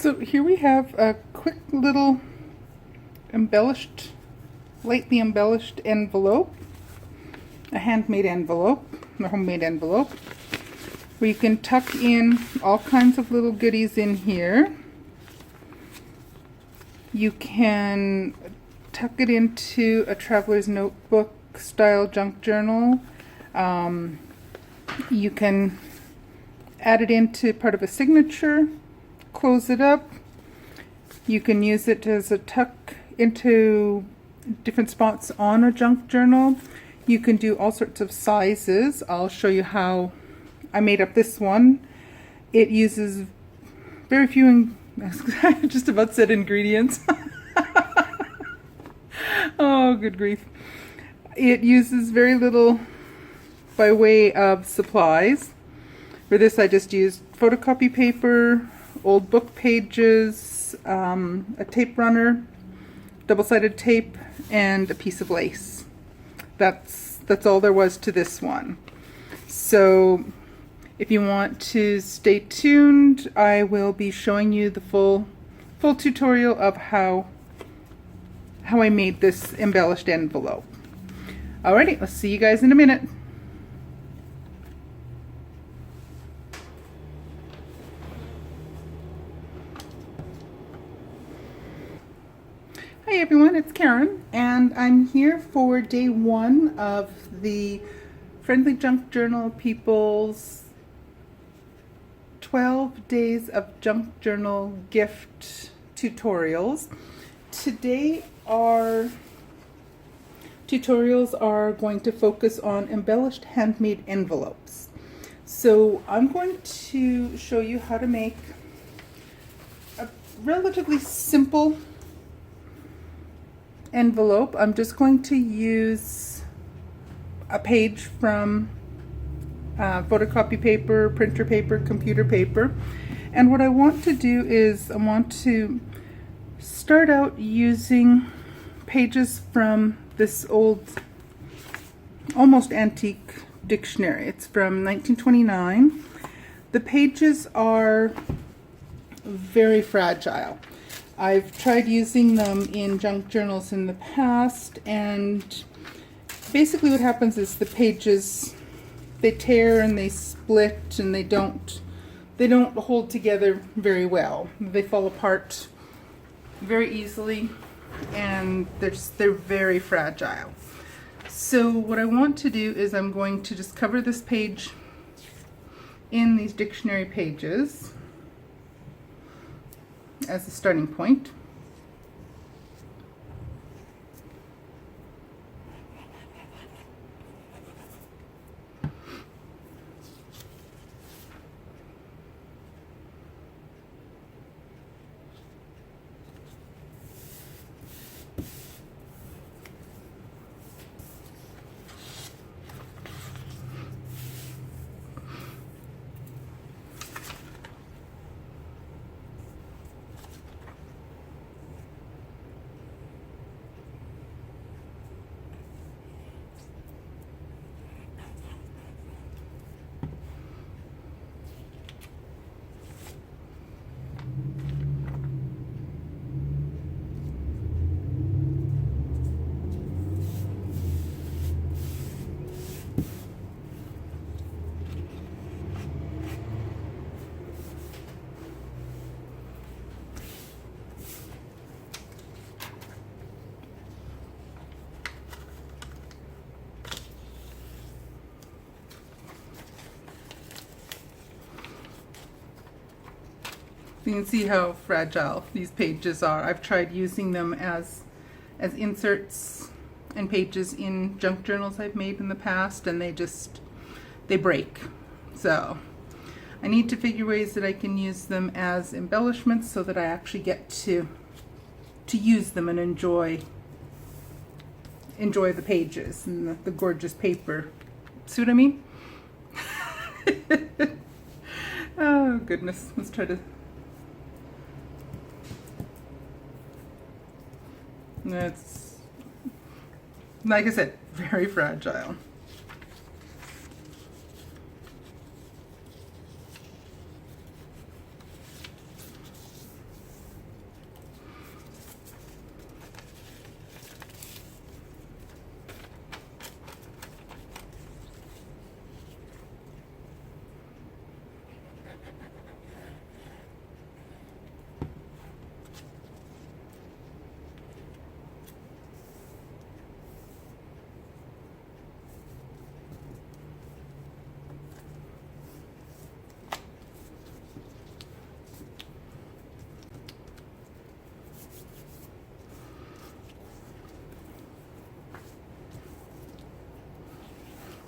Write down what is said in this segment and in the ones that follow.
So here we have a quick little lightly embellished envelope, a handmade envelope, a homemade envelope, where you can tuck in all kinds of little goodies in here. You can tuck it into a traveler's notebook style junk journal. You can add it into part of a signature, close it up. You can use it as a tuck into different spots on a junk journal. You can do all sorts of sizes. I'll show you how I made up this one. It uses very few, I just about said ingredients. Oh, good grief. It uses very little by way of supplies. For this I just used photocopy paper, old book pages, a tape runner, double-sided tape, and a piece of lace. That's all there was to this one. So if you want to stay tuned, I will be showing you the full tutorial of how I made this embellished envelope. Alrighty, I'll see you guys in a minute. Hi everyone, it's Karen, and I'm here for day one of the Friendly Junk Journal People's 12 days of junk journal gift tutorials. Today our tutorials are going to focus on embellished handmade envelopes. So I'm going to show you how to make a relatively simple envelope. I'm just going to use a page from photocopy paper, printer paper, computer paper, and what I want to do is I want to start out using pages from this old, almost antique dictionary. It's from 1929. The pages are very fragile. I've tried using them in junk journals in the past, and basically what happens is the pages, they tear and they split and they don't hold together very well. They fall apart very easily, and they're very fragile. So what I want to do is I'm going to just cover this page in these dictionary pages as a starting point. You can see how fragile these pages are. I've tried using them as inserts and pages in junk journals I've made in the past, and they break. So I need to figure ways that I can use them as embellishments so that I actually get to use them and enjoy the pages and the gorgeous paper. See what I mean? Oh goodness, let's try to. It's, like I said, very fragile.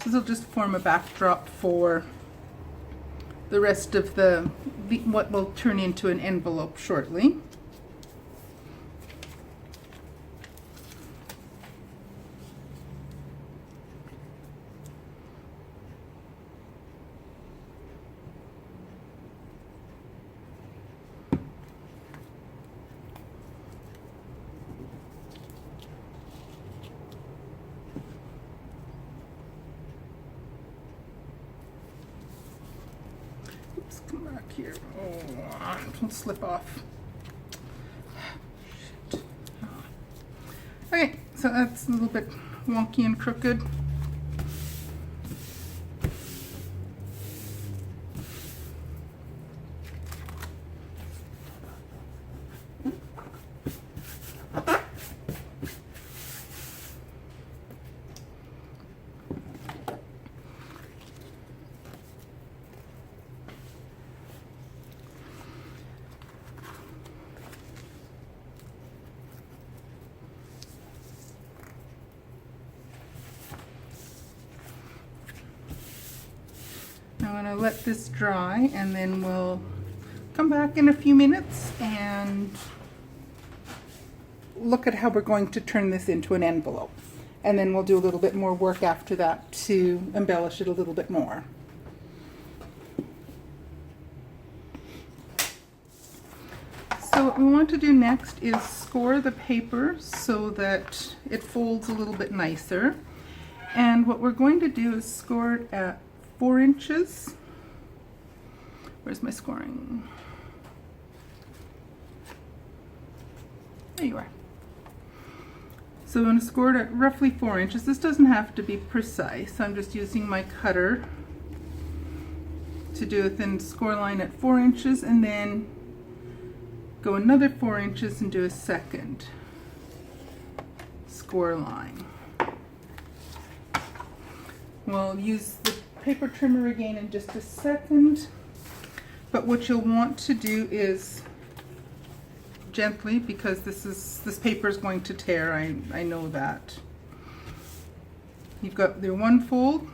This will just form a backdrop for the rest of what will turn into an envelope shortly. Oops, come back here. Oh, don't slip off. Shit. Okay, so that's a little bit wonky and crooked. I'm going to let this dry, and then we'll come back in a few minutes and look at how we're going to turn this into an envelope. And then we'll do a little bit more work after that to embellish it a little bit more. So what we want to do next is score the paper so that it folds a little bit nicer. And what we're going to do is score it at 4 inches. Where's my scoring? There you are. So I'm going to score it at roughly 4 inches. This doesn't have to be precise. I'm just using my cutter to do a thin score line at 4 inches, and then go another 4 inches and do a second score line. We'll use the paper trimmer again in just a second, but what you'll want to do is gently, because this paper is going to tear, I know that. You've got your one fold,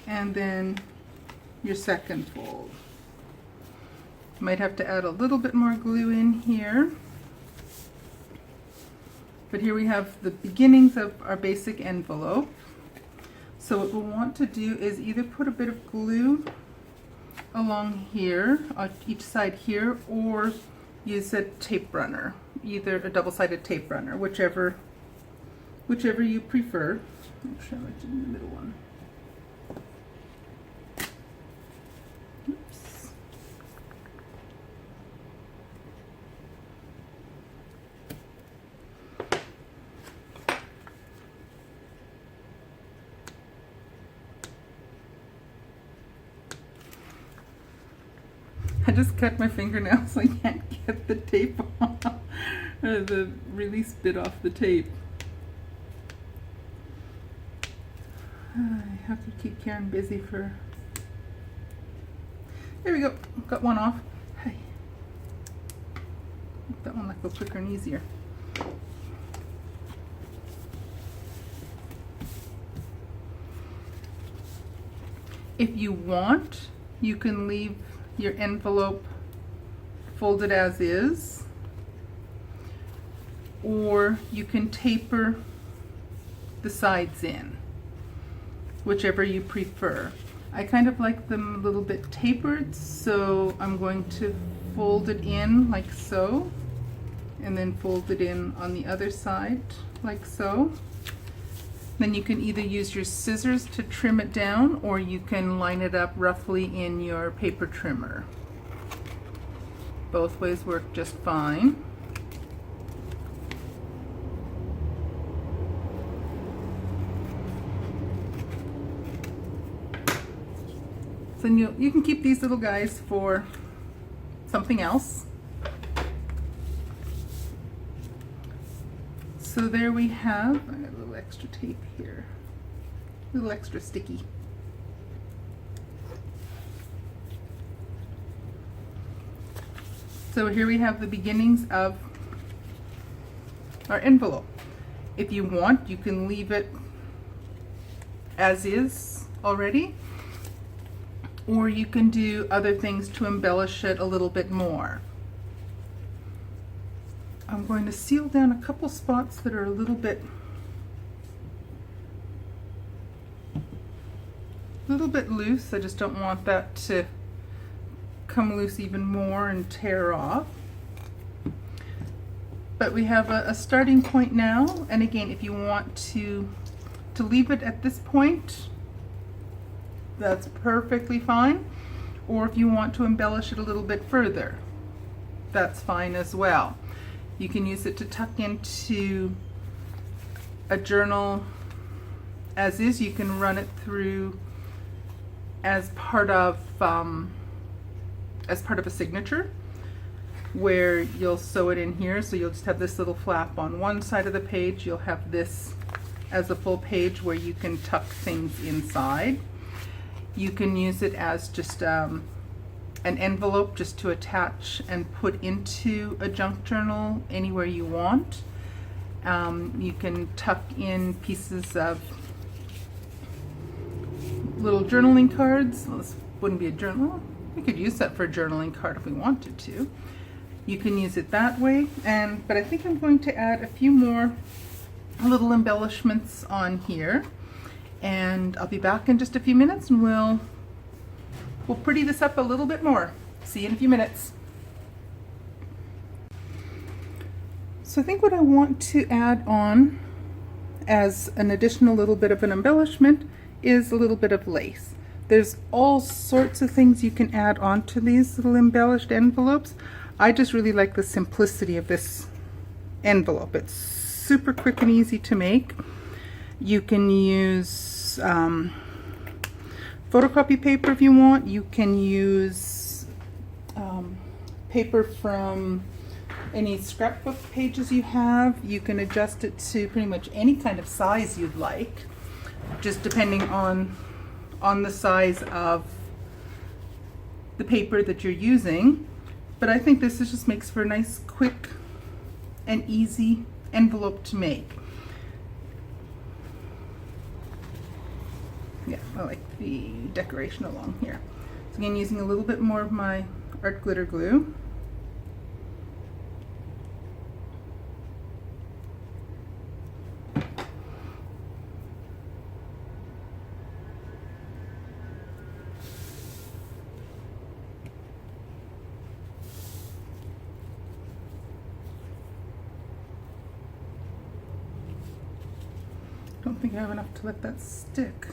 and then your second fold. You might have to add a little bit more glue in here. But here we have the beginnings of our basic envelope. So what we'll want to do is either put a bit of glue along here, on each side here, or use a tape runner, either a double-sided tape runner, whichever you prefer. I'm sure I did the middle one. Oops. I just cut my fingernail so I can't get the tape off, or the release bit off the tape. I have to keep Karen busy for... There we go, got one off. Hey. Make that one like go quicker and easier. If you want, you can leave your envelope folded as is, or you can taper the sides in, whichever you prefer. I kind of like them a little bit tapered, so I'm going to fold it in like so, and then fold it in on the other side like so. Then you can either use your scissors to trim it down, or you can line it up roughly in your paper trimmer. Both ways work just fine. So you can keep these little guys for something else. So there we have, I got a little extra tape here, a little extra sticky. So here we have the beginnings of our envelope. If you want, you can leave it as is already, or you can do other things to embellish it a little bit more. I'm going to seal down a couple spots that are a little bit loose. I just don't want that to come loose even more and tear off. But we have a starting point now, and again, if you want to leave it at this point, that's perfectly fine. Or if you want to embellish it a little bit further, that's fine as well. You can use it to tuck into a journal as is. You can run it through as part of a signature, where you'll sew it in here. So you'll just have this little flap on one side of the page. You'll have this as a full page where you can tuck things inside. You can use it as just an envelope just to attach and put into a junk journal anywhere you want. You can tuck in pieces of little journaling cards. Well, this wouldn't be a journal. We could use that for a journaling card if we wanted to. You can use it that way, but I think I'm going to add a few more little embellishments on here, and I'll be back in just a few minutes, and we'll pretty this up a little bit more. See you in a few minutes. So I think what I want to add on as an additional little bit of an embellishment is a little bit of lace. There's all sorts of things you can add onto these little embellished envelopes. I just really like the simplicity of this envelope. It's super quick and easy to make. You can use photocopy paper if you want. You can use paper from any scrapbook pages you have. You can adjust it to pretty much any kind of size you'd like, just depending on the size of the paper that you're using. But I think this just makes for a nice, quick, and easy envelope to make. Yeah, I like the decoration along here. So again, using a little bit more of my art glitter glue. Don't think I have enough to let that stick.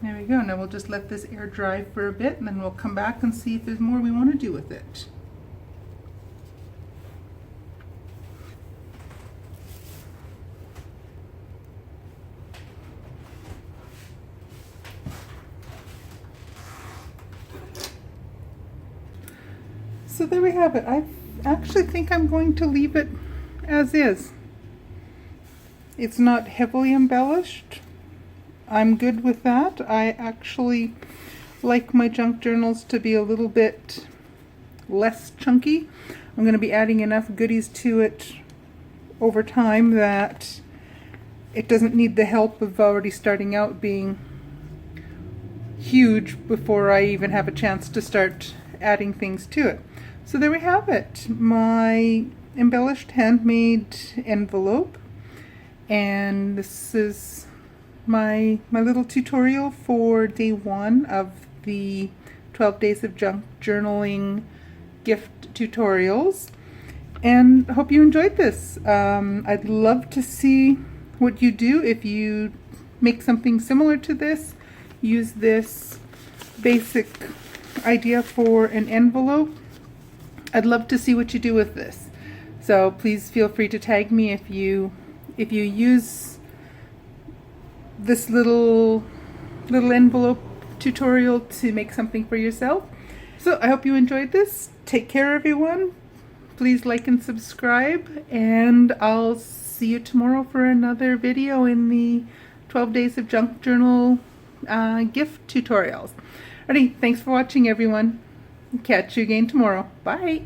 There we go. Now we'll just let this air dry for a bit, and then we'll come back and see if there's more we want to do with it. So there we have it. I actually think I'm going to leave it as is. It's not heavily embellished. I'm good with that. I actually like my junk journals to be a little bit less chunky. I'm going to be adding enough goodies to it over time that it doesn't need the help of already starting out being huge before I even have a chance to start adding things to it. So there we have it, my embellished handmade envelope, and this is my little tutorial for day 1 of the 12 days of junk journaling gift tutorials, and I hope you enjoyed this. I'd love to see what you do if you make something similar to this. Use this basic idea for an envelope. I'd love to see what you do with this. So please feel free to tag me if you use this little envelope tutorial to make something for yourself. So I hope you enjoyed this. Take care, everyone. Please like and subscribe, and I'll see you tomorrow for another video in the 12 Days of Junk Journal gift tutorials. Alrighty, thanks for watching, everyone. Catch you again tomorrow. Bye.